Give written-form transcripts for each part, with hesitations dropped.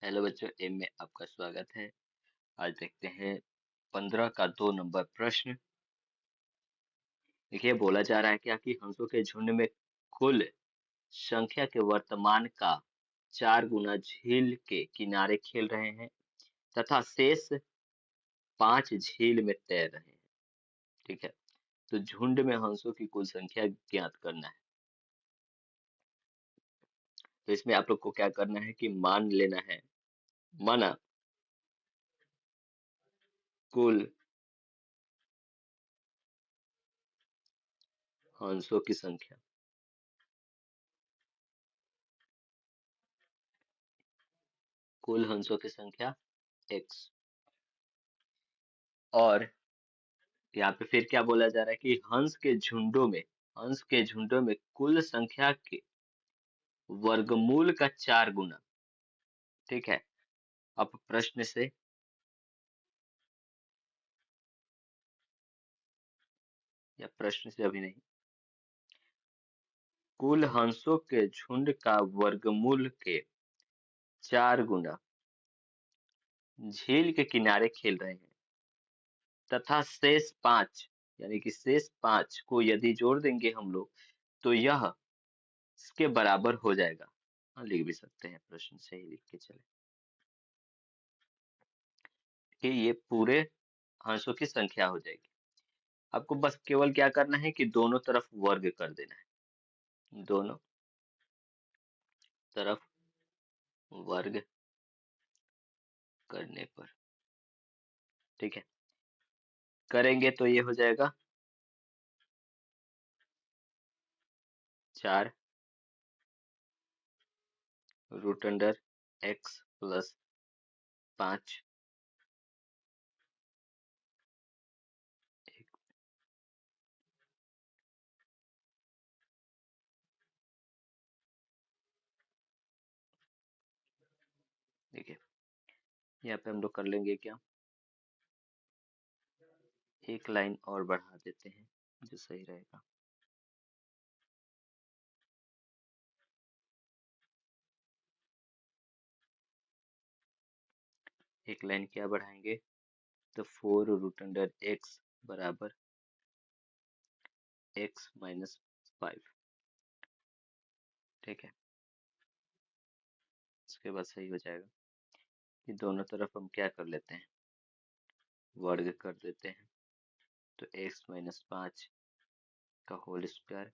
Hello बच्चों, M में आपका स्वागत है। आज देखते हैं 15 का 2 नंबर प्रश्न। देखिए, बोला जा रहा है क्या कि हंसों के झुंड में कुल संख्या के वर्तमान का 4 गुना झील के किनारे खेल रहे हैं तथा शेष 5 झील में तैर रहे हैं। ठीक है, तो झुंड में हंसों की कुल संख्या ज्ञात करना है। तो इसमें आप लोग को क्या करना है कि मान लेना है, माना कुल हंसों की संख्या, कुल हंसों की संख्या x। और यहाँ पे फिर क्या बोला जा रहा है कि हंस के झुंडों में कुल संख्या के वर्गमूल का 4 गुना। ठीक है, अब प्रश्न से या प्रश्न से अभी नहीं, कुल हंसों के झुंड का वर्गमूल के 4 गुना झील के किनारे खेल रहे हैं तथा शेष 5 यानी कि शेष 5 को यदि जोड़ देंगे हम लोग तो यह इसके बराबर हो जाएगा। हाँ, लिख भी सकते हैं, प्रश्न से ही लिख के चले कि ये पूरे हंसों की संख्या हो जाएगी। आपको बस केवल क्या करना है कि दोनों तरफ वर्ग कर देना है, दोनों तरफ वर्ग करने पर। ठीक है, करेंगे तो ये हो जाएगा 4 रूट अंडर x प्लस 5। देखिए, यहाँ पे हम लोग कर लेंगे क्या, एक लाइन और बढ़ा देते हैं जो सही रहेगा। एक लाइन क्या बढ़ाएंगे, तो 4 रूट अंडर x बराबर x माइनस 5। ठीक है, इसके बाद सही हो जाएगा कि दोनों तरफ हम क्या कर लेते हैं, वर्ग कर देते हैं। तो x माइनस 5 का होल स्क्वायर,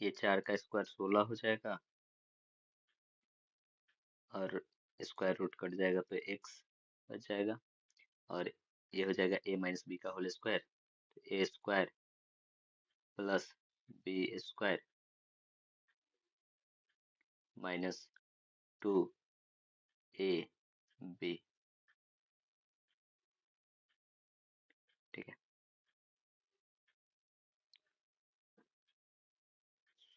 ये 4 का स्क्वायर 16 हो जाएगा और स्क्वायर रूट कट जाएगा तो x बच जाएगा और ये हो जाएगा a माइनस बी का होल स्क्वायर। तो a square plus b square minus 2ab। ठीक है,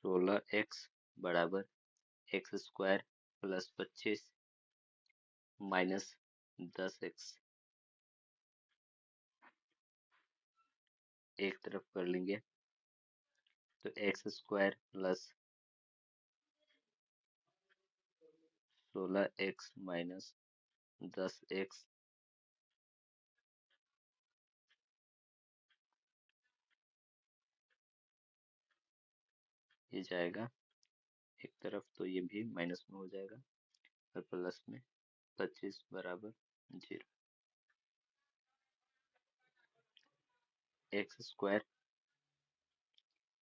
16x बराबर x square plus 25 minus 10x। एक तरफ कर लेंगे तो x square plus 16x minus 10x ये जाएगा एक तरफ, तो ये भी माइनस में हो जाएगा और प्लस में 25 बराबर 0। एक्स स्क्वायर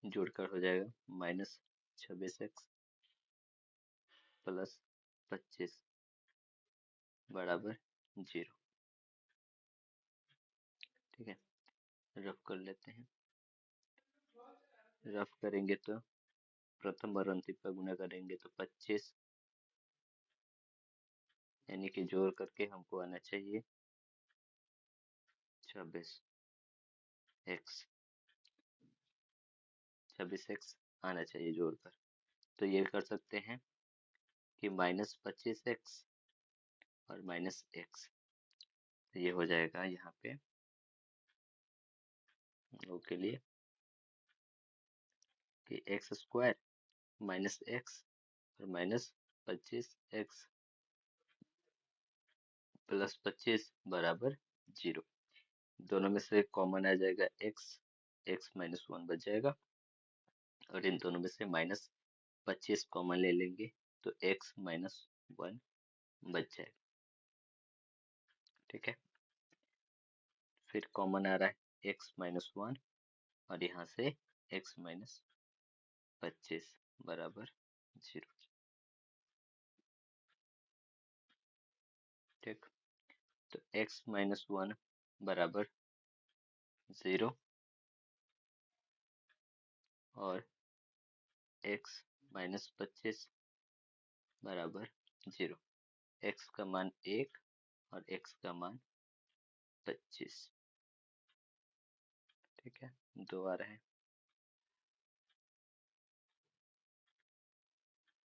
जोड़कर हो जाएगा माइनस 26x प्लस 25 बराबर 0। ठीक है, रफ कर लेते हैं। रफ करेंगे तो प्रथम और अंतिम का गुणा करेंगे तो 25 यानी कि जोड़ करके हमको आना चाहिए 26x आना चाहिए जोड़कर। तो ये कर सकते हैं कि माइनस 25x और माइनस x, तो ये हो जाएगा यहाँ पे लोग के लिए कि एक्स स्क्वायर माइनस एक्स और माइनस 25x प्लस 25 बराबर 0। दोनों में से कॉमन आ जाएगा x माइनस 1 बच जाएगा, और इन दोनों में से माइनस 25 कॉमन ले लेंगे तो x माइनस 1 बच जाएगा। ठीक है, फिर कॉमन आ रहा है x माइनस 1, और यहाँ से x माइनस 25 बराबर 0। ठीक, तो x माइनस 1 बराबर 0 और x माइनस 25 बराबर 0। x का मान 1 और x का मान 25। ठीक है, 2 आ रहे हैं,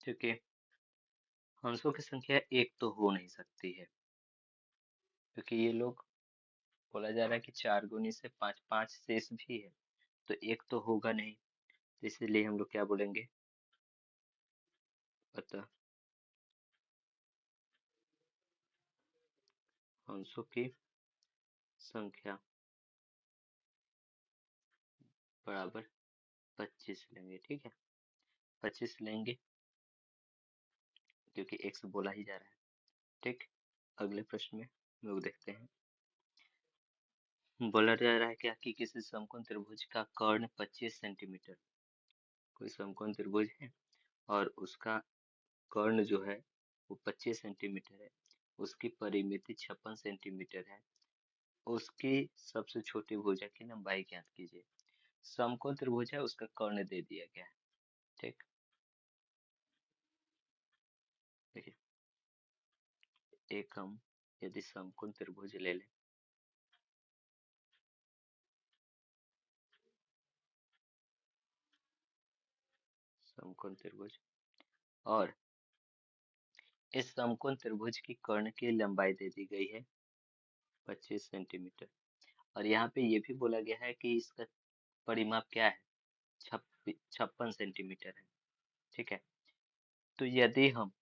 क्योंकि अंशों की संख्या एक तो हो नहीं सकती है, क्योंकि ये लोग बोला जा रहा है कि 4 गुनी से 5, 5 शेष भी है, तो एक तो होगा नहीं, तो इसीलिए हम लोग क्या बोलेंगे, अतः अंशों की संख्या बराबर 25 लेंगे। ठीक है, 25 लेंगे क्योंकि x बोला ही जा रहा है। ठीक, अगले प्रश्न में लोग देखते हैं। बोला जा रहा है क्या कि किसी समकोण त्रिभुज का कर्ण 25 सेंटीमीटर, कोई समकोण त्रिभुज है और उसका कर्ण जो है वो 25 सेंटीमीटर है, उसकी परिमिति 56 सेंटीमीटर है, उसकी सबसे छोटी भुजा की लंबाई ज्ञात कीजिए। समकोण त्रिभुज है, उसका कर्ण दे दिया गया है। ठीक, देखिए, एक हम यदि समकोण त्रिभुज ले लें, समकोण त्रिभुज, और इस समकोण त्रिभुज की कर्ण की लंबाई दे दी गई है 25 सेंटीमीटर, और यहाँ पे ये भी बोला गया है कि इसका परिमाप क्या है, 56 सेंटीमीटर है। ठीक है, तो यदि हम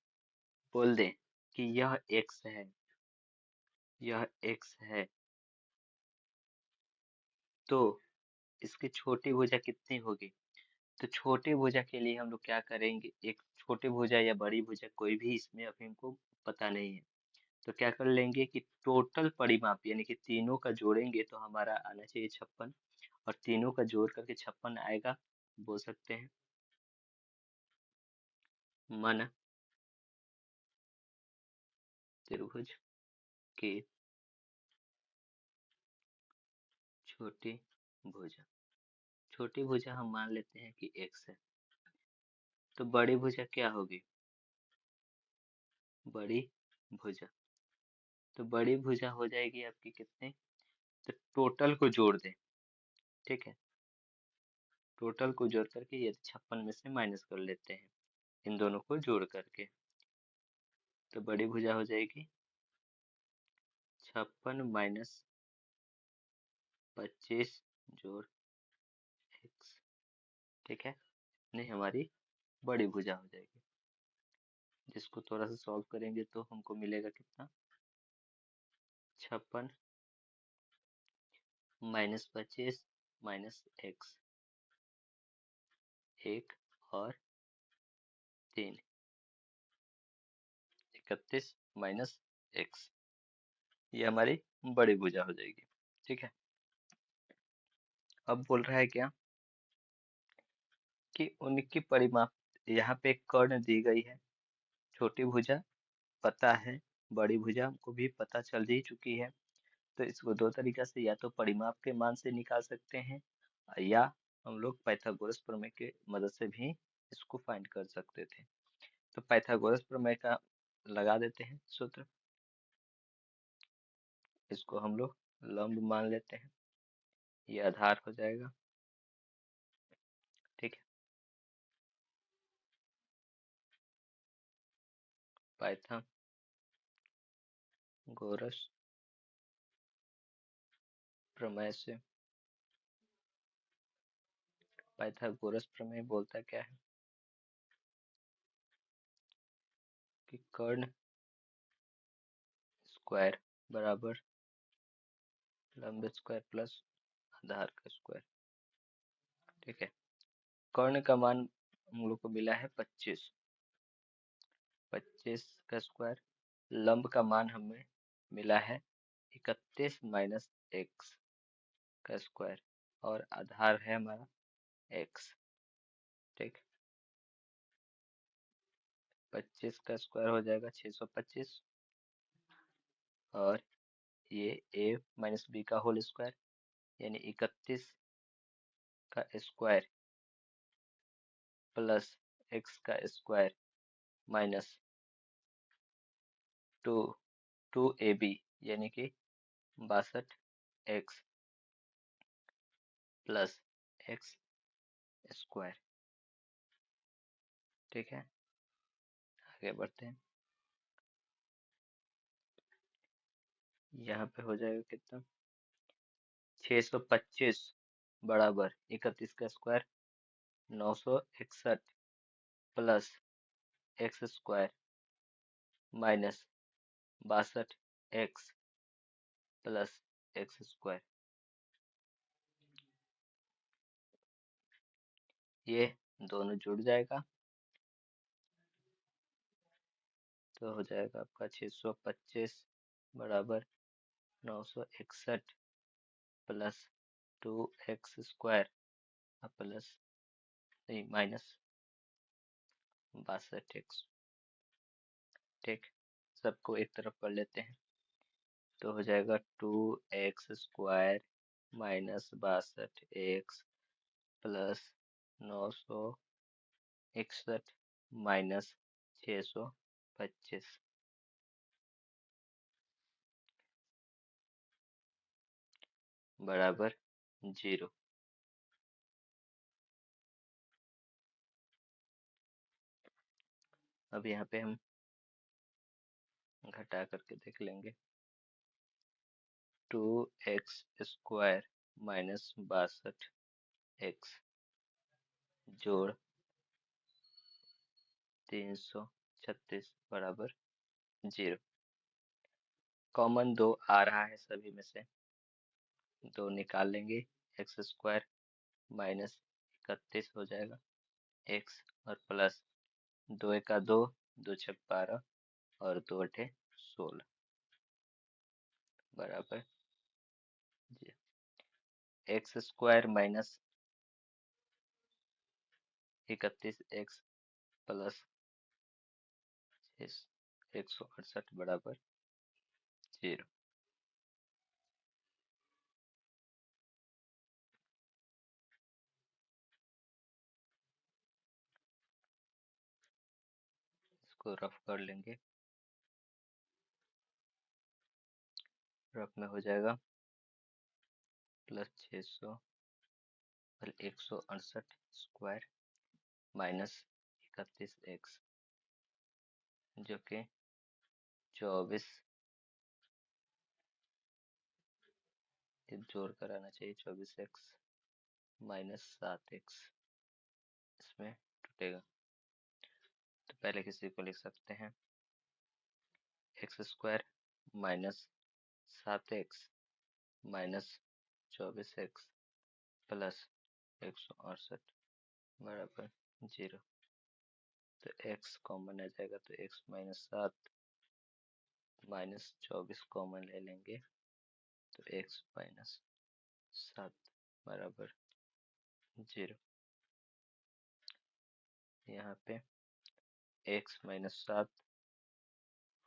बोल दें कि यह x है, यह x है, तो इसकी छोटी भुजा कितनी होगी, तो छोटी भुजा के लिए हम लोग क्या करेंगे, एक छोटी भुजा या बड़ी भुजा कोई भी इसमें अभी हमको पता नहीं है, तो क्या कर लेंगे कि टोटल परिमाप यानी कि तीनों का जोड़ेंगे तो हमारा आना चाहिए 56, और तीनों का जोड़ करके 56 आएगा। बोल सकते हैं मन त्रिभुज की छोटी भुजा, छोटी भुजा हम मान लेते हैं कि x है, तो बड़ी भुजा क्या होगी, बड़ी भुजा, तो बड़ी भुजा हो जाएगी आपकी कितने, तो टोटल को जोड़ दें। ठीक है, टोटल को जोड़ करके यदि 56 में से माइनस कर लेते हैं इन दोनों को जोड़ करके, तो बड़ी भुजा हो जाएगी 56 माइनस 25 जोड़ x। ठीक है, नहीं हमारी बड़ी भुजा हो जाएगी, जिसको थोड़ा सा सॉल्व करेंगे तो हमको मिलेगा कितना, 56 माइनस 25 माइनस x, 1 और 3, 31 माइनस x, ये हमारी बड़ी भुजा हो जाएगी। ठीक है, अब बोल रहा है क्या कि उनकी परिमाप, यहाँ पे एक कर्ण दी गई है, छोटी भुजा पता है, बड़ी भुजा हमको भी पता चल ही चुकी है, तो इसको दो तरीका से, या तो परिमाप के मान से निकाल सकते हैं, या हम लोग पाइथागोरस प्रमेय के मदद से भी इसको फाइंड कर सकते थे। तो पाइथागोरस प्रमेय का लगा देते हैं सूत्र, इसको हम लोग लंब मान लेते हैं, ये आधार हो जाएगा। ठीक है, पाइथागोरस प्रमेय से, पाइथागोरस प्रमेय बोलता क्या है, कि कर्ण स्क्वायर बराबर लंब स्क्वायर प्लस आधार का स्क्वायर। ठीक है, कर्ण का मान हम लोग को मिला है 25, 25 का स्क्वायर। लंब का मान हमें मिला है 31 माइनस एक्स का स्क्वायर, और आधार है हमारा एक्स। ठीक, 25 का स्क्वायर हो जाएगा 625, और ये a माइनस बी का होल स्क्वायर यानी 31 का स्क्वायर प्लस एक्स का स्क्वायर माइनस 2ab यानी कि 62x प्लस एक्स स्क्वायर। ठीक है, आगे बढ़ते हैं। यहाँ पे हो जाएगा कितना, 625 बराबर 31 का square 961 plus x square minus 62x plus x square. ये दोनों जुड़ जाएगा तो हो जाएगा आपका 625 बराबर 961 प्लस 2x स्क्वायर प्लस नहीं माइनस 62x। ठीक, सबको एक तरफ कर लेते हैं तो हो जाएगा 2x square minus 62x plus 961 minus 625 बराबर 0। अब यहाँ पे हम घटा करके देख लेंगे, 2x स्क्वायर माइनस 62x जोड़ 336 बराबर 0। कॉमन 2 आ रहा है सभी में से, 2 निकाल लेंगे, एक्स स्क्वायर माइनस 31 हो जाएगा x और प्लस 2 का 2, 2 छक 12 और 2 अठे 16 बराबर 0। X square minus 31x plus 168 बराबर 0। इसको रफ कर लेंगे, रफ में हो जाएगा प्लस 600 और 168 स्क्वायर माइनस 31x जो कि 24 जोड़ कर आना चाहिए, 24x माइनस 7x इसमें टूटेगा। तो पहले किसी को लिख सकते हैं x square minus 7x minus 24x plus 168 बराबर 0। तो x कॉमन आ जाएगा तो x माइनस 7 माइनस 24 कॉमन ले लेंगे तो x माइनस 7 बराबर 0। यहाँ पे x माइनस 7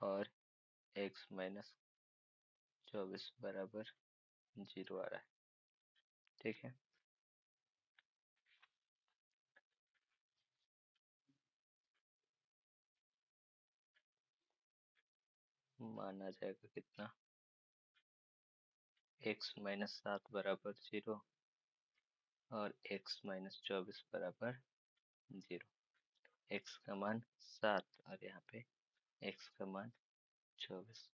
और x माइनस 24 बराबर 0 आ रहा है। ठीक है, मान आ जाएगा कितना, x माइनस 7 बराबर 0 और x माइनस 24 बराबर 0। x का मान 7 और यहाँ पे x का मान 24।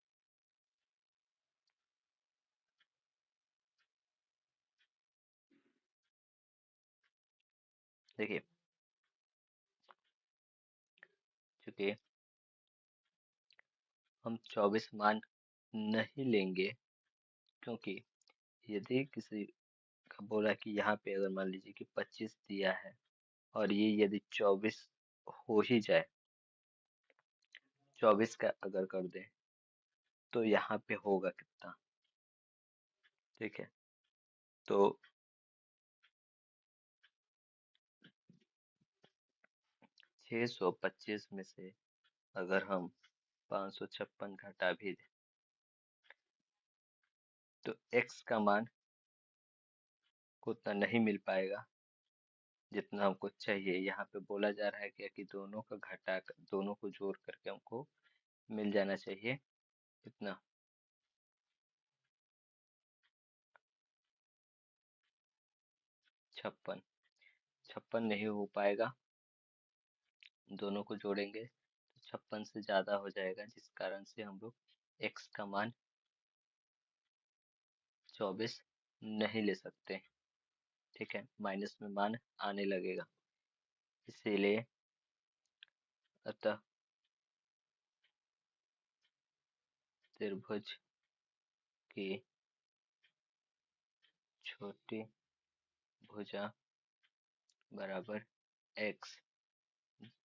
देखिए, चूंकि हम 24 मान नहीं लेंगे, क्योंकि यदि किसी का बोला कि यहाँ पे अगर मान लीजिए कि 25 दिया है और ये यदि 24 हो ही जाए, 24 का अगर कर दें तो यहाँ पे होगा कितना? ठीक है, तो 625 में से अगर हम 556 घटा भी दें तो x का मान को उतना नहीं मिल पाएगा जितना हमको चाहिए। यहाँ पे बोला जा रहा है कि दोनों का घटा कर, दोनों को जोड़ करके हमको मिल जाना चाहिए कितना? 56। 56 नहीं हो पाएगा, दोनों को जोड़ेंगे तो 56 से ज्यादा हो जाएगा, जिस कारण से हम लोग x का मान 24 नहीं ले सकते। ठीक है, माइनस में मान आने लगेगा, इसीलिए अतः त्रिभुज की छोटी भुजा बराबर x,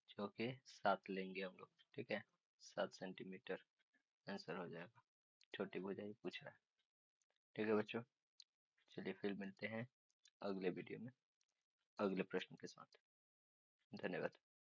जो कि 7 लेंगे हम लोग। ठीक है, 7 सेंटीमीटर आंसर हो जाएगा। छोटी भुजा ही पूछ रहा है। ठीक है बच्चों, चलिए फिर मिलते हैं अगले वीडियो में अगले प्रश्न के साथ। धन्यवाद।